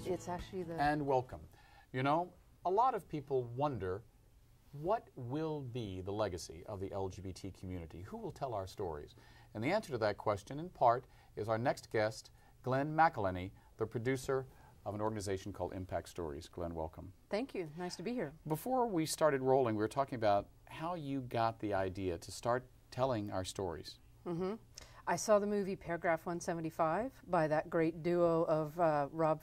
It's actually the... And welcome. You know, a lot of people wonder, what will be the legacy of the LGBT community? Who will tell our stories? And the answer to that question, in part, is our next guest, Glenne McElhinney, the producer of an organization called Impact Stories. Glenne, welcome. Thank you. Nice to be here. Before we started rolling, we were talking about how you got the idea to start telling our stories. I saw the movie Paragraph 175 by that great duo of Rob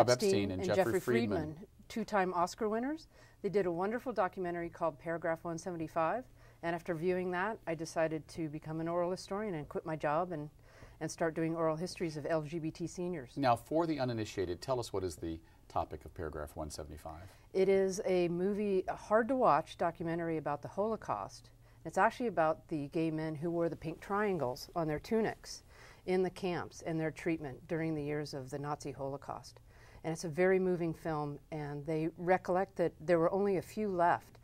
Epstein and Jeffrey Friedman, two-time Oscar winners. They did a wonderful documentary called Paragraph 175, and after viewing that, I decided to become an oral historian and quit my job and start doing oral histories of LGBT seniors. Now, for the uninitiated, tell us what is the topic of Paragraph 175. It is a movie, a hard-to-watch documentary about the Holocaust. It's actually about the gay men who wore the pink triangles on their tunics in the camps and their treatment during the years of the Nazi Holocaust. And it's a very moving film, and they recollect that there were only a few left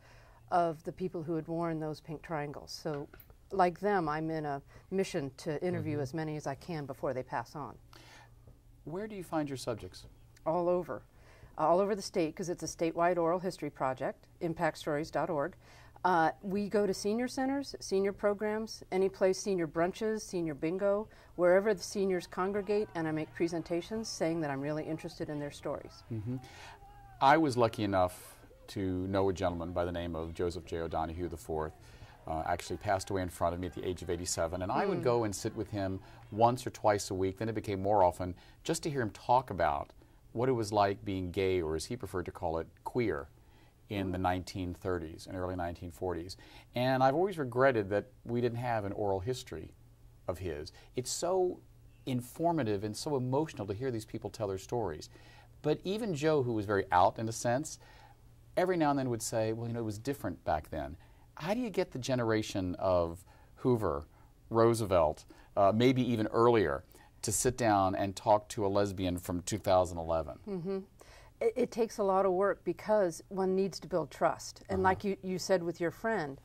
of the people who had worn those pink triangles. So, like them, I'm in a mission to interview as many as I can before they pass on. Where do you find your subjects? All over the state, because it's a statewide oral history project, impactstories.org. We go to senior centers, senior programs, any place, senior brunches, senior bingo, wherever the seniors congregate, and I make presentations saying that I'm really interested in their stories. I was lucky enough to know a gentleman by the name of Joseph J. O'Donohue IV. Actually passed away in front of me at the age of 87, and I would go and sit with him once or twice a week, then it became more often, just to hear him talk about what it was like being gay, or as he preferred to call it, queer, in the 1930s and early 1940s. And I've always regretted that we didn't have an oral history of his. It's so informative and so emotional to hear these people tell their stories. But even Joe, who was very out in a sense, every now and then would say, well, you know, it was different back then. How do you get the generation of Hoover, Roosevelt, maybe even earlier, to sit down and talk to a lesbian from 2011? It takes a lot of work because one needs to build trust. And like you said with your friend,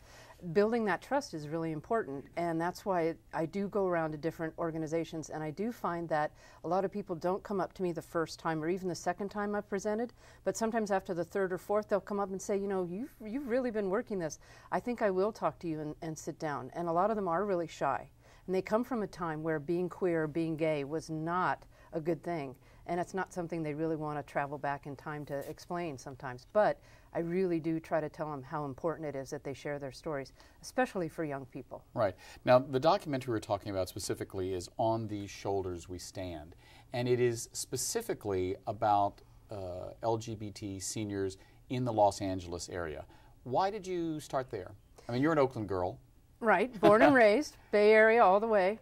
building that trust is really important. And that's why I do go around to different organizations, and I do find that a lot of people don't come up to me the first time or even the second time I've presented, but sometimes after the third or fourth they'll come up and say, you know, you've really been working this. I think I will talk to you and sit down. And a lot of them are really shy. And they come from a time where being queer or being gay was not a good thing. And it's not something they really want to travel back in time to explain sometimes. But I really do try to tell them how important it is that they share their stories, especially for young people. Right. Now, the documentary we're talking about specifically is On These Shoulders We Stand. And it is specifically about LGBT seniors in the Los Angeles area. Why did you start there? I mean, you're an Oakland girl. Right, born and raised, Bay Area all the way.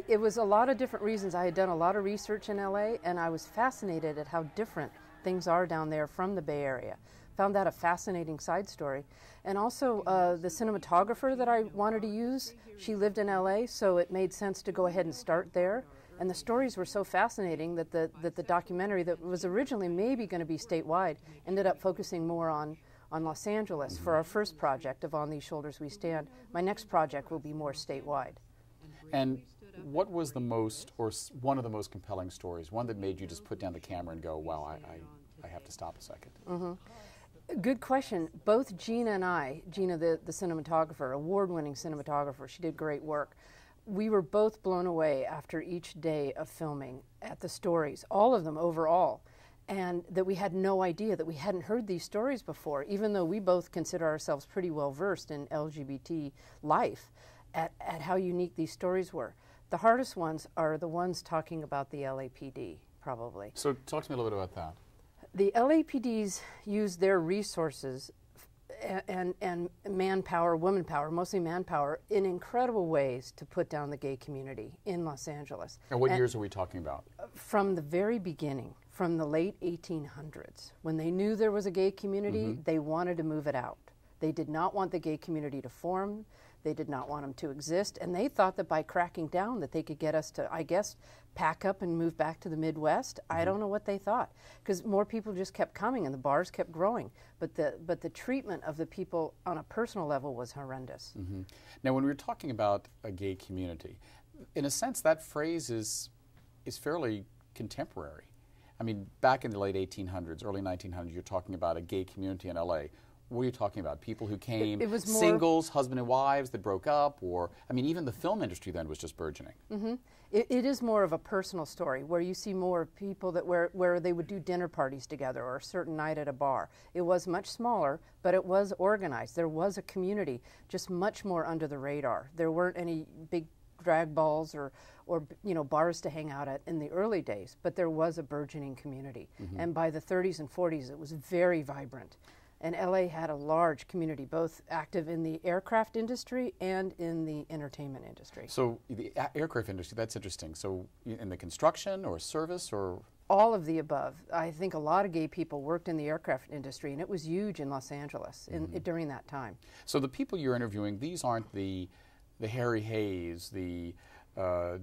It was a lot of different reasons. I had done a lot of research in LA, and I was fascinated at how different things are down there from the Bay Area. Found that a fascinating side story. And also the cinematographer that I wanted to use, she lived in LA, so it made sense to go ahead and start there. And the stories were so fascinating that the documentary that was originally maybe going to be statewide ended up focusing more on Los Angeles for our first project of On These Shoulders We Stand. My next project will be more statewide. And what was the most, or one of the most compelling stories, one that made you just put down the camera and go, wow, I have to stop a second? Good question. Both Gina and I, Gina the cinematographer, award-winning cinematographer, she did great work. We were both blown away after each day of filming at the stories, all of them overall. And that we had no idea, that we hadn't heard these stories before, even though we both consider ourselves pretty well versed in LGBT life, at how unique these stories were. The hardest ones are the ones talking about the LAPD, probably. So talk to me a little bit about that. The LAPDs use their resources and manpower, womanpower, mostly manpower, in incredible ways to put down the gay community in Los Angeles. And what years are we talking about? From the very beginning, from the late 1800s. When they knew there was a gay community, they wanted to move it out. They did not want the gay community to form. They did not want them to exist. And they thought that by cracking down that they could get us to, I guess, pack up and move back to the Midwest. I don't know what they thought. Because more people just kept coming and the bars kept growing. But the treatment of the people on a personal level was horrendous. Now, when we're talking about a gay community, in a sense, that phrase is fairly contemporary. I mean, back in the late 1800s, early 1900s, you're talking about a gay community in L.A. What are you talking about? People who came, it was more singles, husband and wives that broke up, or, I mean, even the film industry then was just burgeoning. Mm-hmm. It is more of a personal story where you see more people that where they would do dinner parties together or a certain night at a bar. It was much smaller, but it was organized. There was a community, just much more under the radar. There weren't any big drag balls or bars to hang out at in the early days, but there was a burgeoning community. Mm-hmm. And by the 30s and 40s, it was very vibrant. And LA had a large community, both active in the aircraft industry and in the entertainment industry. So the aircraft industry, that's interesting. So in the construction or service or? All of the above. I think a lot of gay people worked in the aircraft industry, and it was huge in Los Angeles during that time. So the people you're interviewing, these aren't the Harry Hayes, the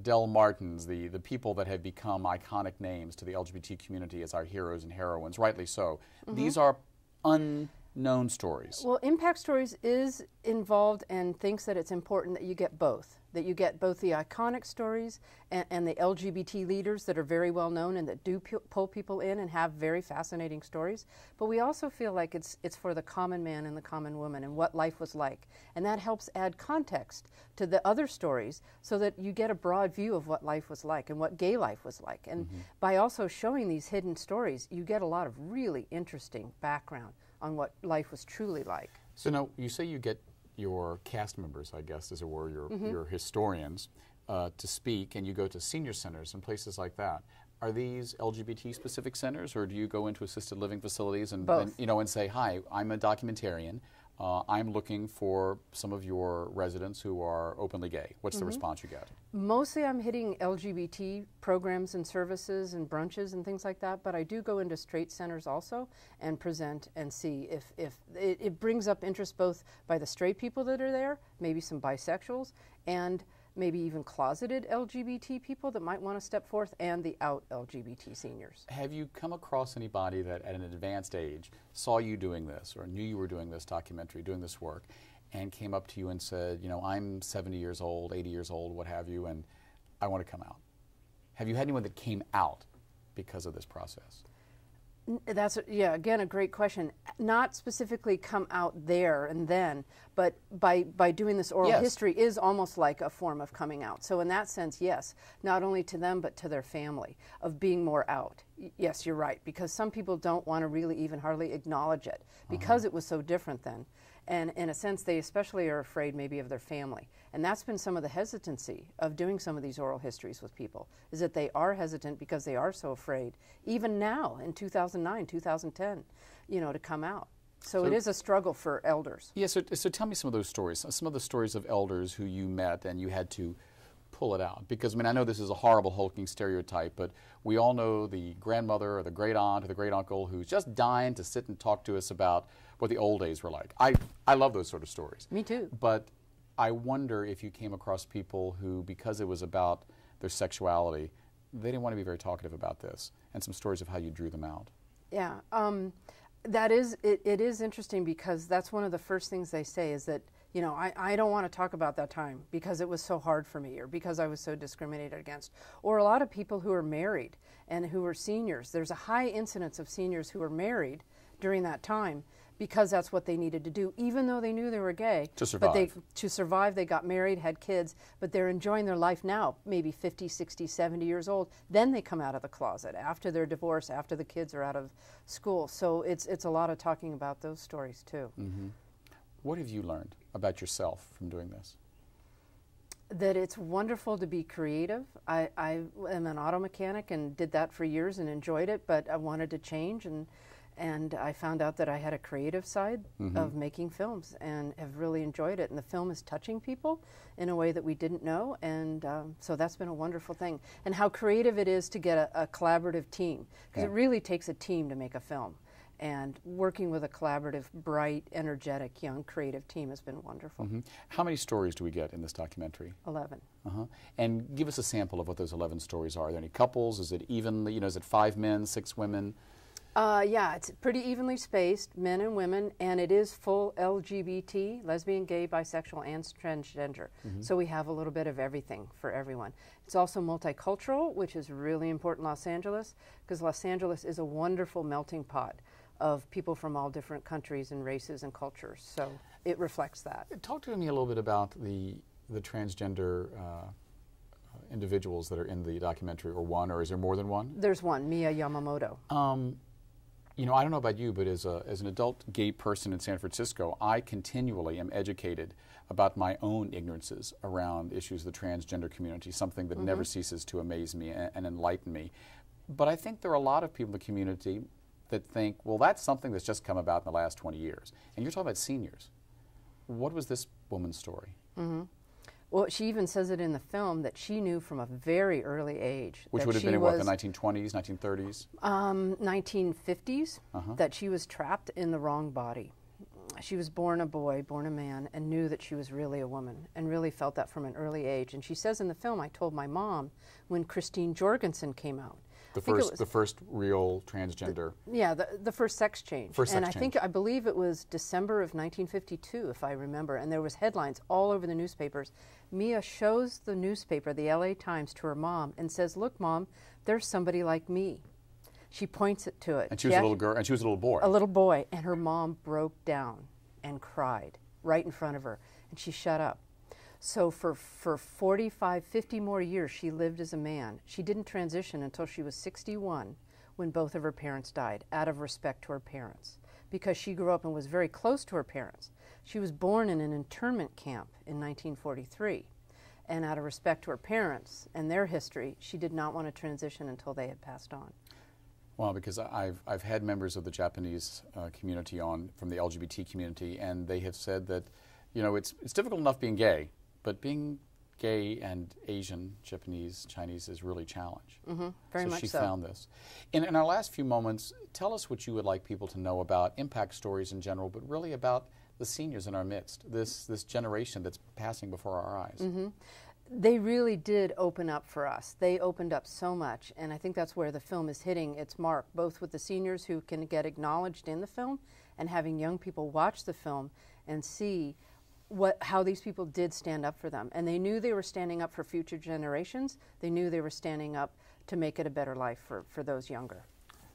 Del Martins, the people that have become iconic names to the LGBT community as our heroes and heroines, rightly so. Mm-hmm. These are unknown stories. Well, Impact Stories is involved and thinks that it's important that you get both the iconic stories and the LGBT leaders that are very well known and that do pull people in and have very fascinating stories. But we also feel like it's for the common man and the common woman and what life was like. And that helps add context to the other stories so that you get a broad view of what life was like and what gay life was like. And by also showing these hidden stories, you get a lot of really interesting background on what life was truly like. So now, you say you get your cast members, I guess, as it were, your historians, to speak, and you go to senior centers and places like that. Are these LGBT-specific centers, or do you go into assisted living facilities and say, "Hi, I'm a documentarian. I'm looking for some of your residents who are openly gay." What's the response you get? Mostly I'm hitting LGBT programs and services and brunches and things like that, but I do go into straight centers also and present and see if it brings up interest both by the straight people that are there, maybe some bisexuals, and maybe even closeted LGBT people that might want to step forth, and the out LGBT seniors. Have you come across anybody that at an advanced age saw you doing this or knew you were doing this documentary, doing this work, and came up to you and said, I'm 70 years old, 80 years old, what have you, and I want to come out? Have you had anyone that came out because of this process? That's, again, a great question. Not specifically come out there and then, but by doing this oral history is almost like a form of coming out. So in that sense, yes, not only to them, but to their family, of being more out. Yes, you're right, because some people don't want to really even hardly acknowledge it because it was so different then. And in a sense, they especially are afraid maybe of their family. And that's been some of the hesitancy of doing some of these oral histories with people, is that they are hesitant because they are so afraid, even now in 2009, 2010, to come out. So it is a struggle for elders. Yeah, so tell me some of those stories, some of the stories of elders who you met and you had to pull it out. Because, I know this is a horrible, hulking stereotype, but we all know the grandmother or the great aunt or the great uncle who's just dying to sit and talk to us about what the old days were like. I love those sort of stories. Me too. But I wonder if you came across people who, because it was about their sexuality, they didn't want to be very talkative about this, and some stories of how you drew them out. Yeah, it is interesting because that's one of the first things they say is that, I don't want to talk about that time because it was so hard for me or because I was so discriminated against. Or a lot of people who are married and who are seniors. There's a high incidence of seniors who are married during that time because that's what they needed to do, even though they knew they were gay. To survive. But to survive, they got married, had kids, but they're enjoying their life now, maybe 50, 60, 70 years old. Then they come out of the closet after their divorce, after the kids are out of school. So it's a lot of talking about those stories, too. Mm-hmm. What have you learned about yourself from doing this? That it's wonderful to be creative. I am an auto mechanic and did that for years and enjoyed it, but I wanted to change, and I found out that I had a creative side of making films and have really enjoyed it. And the film is touching people in a way that we didn't know, and so that's been a wonderful thing. And how creative it is to get a collaborative team, because it really takes a team to make a film. And working with a collaborative, bright, energetic, young, creative team has been wonderful. How many stories do we get in this documentary? 11. And give us a sample of what those 11 stories are. Are there any couples? Is it evenly, is it 5 men, 6 women? Yeah, it's pretty evenly spaced, men and women, and it is full LGBT, lesbian, gay, bisexual, and transgender. So we have a little bit of everything for everyone. It's also multicultural, which is really important in Los Angeles, because Los Angeles is a wonderful melting pot of people from all different countries and races and cultures. So it reflects that. Talk to me a little bit about the transgender individuals that are in the documentary, or one, or is there more than one? There's one, Mia Yamamoto. You know, I don't know about you, but as an adult gay person in San Francisco, I continually am educated about my own ignorances around issues of the transgender community, something that never ceases to amaze me and enlighten me. But I think there are a lot of people in the community that think, well, that's something that's just come about in the last 20 years. And you're talking about seniors. What was this woman's story? Well, she even says it in the film that she knew from a very early age. Which would have been in what, the 1920s, 1930s? 1950s, that she was trapped in the wrong body. She was born a boy, born a man, and knew that she was really a woman, and really felt that from an early age. And she says in the film, I told my mom when Christine Jorgensen came out. The first real transgender. The first sex change. I believe it was December of 1952, if I remember, and there was headlines all over the newspapers. Mia shows the newspaper, the LA Times, to her mom and says, "Look, Mom, there's somebody like me." She points it to it. And she was a little girl, and she was a little boy. A little boy, and her mom broke down and cried right in front of her, and she shut up. So for 45, 50 more years, she lived as a man. She didn't transition until she was 61, when both of her parents died, out of respect to her parents, because she grew up and was very close to her parents. She was born in an internment camp in 1943, and out of respect to her parents and their history, she did not want to transition until they had passed on. Well, because I've had members of the Japanese community on, from the LGBT community, and they have said that, you know, it's difficult enough being gay, but being gay and Asian, Japanese, Chinese is really a challenge. Very much so. She found this. In our last few moments, tell us what you would like people to know about impact stories in general, but really about the seniors in our midst, this generation that's passing before our eyes. They really did open up for us. They opened up so much, and I think that's where the film is hitting its mark, both with the seniors who can get acknowledged in the film and having young people watch the film and see how these people did stand up for them. And they knew they were standing up for future generations. They knew they were standing up to make it a better life for those younger.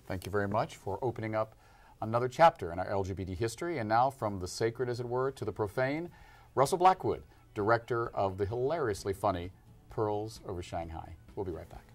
Thank you very much for opening up another chapter in our LGBT history. And now, from the sacred, as it were, to the profane, Russell Blackwood, director of the hilariously funny Pearls Over Shanghai. We'll be right back.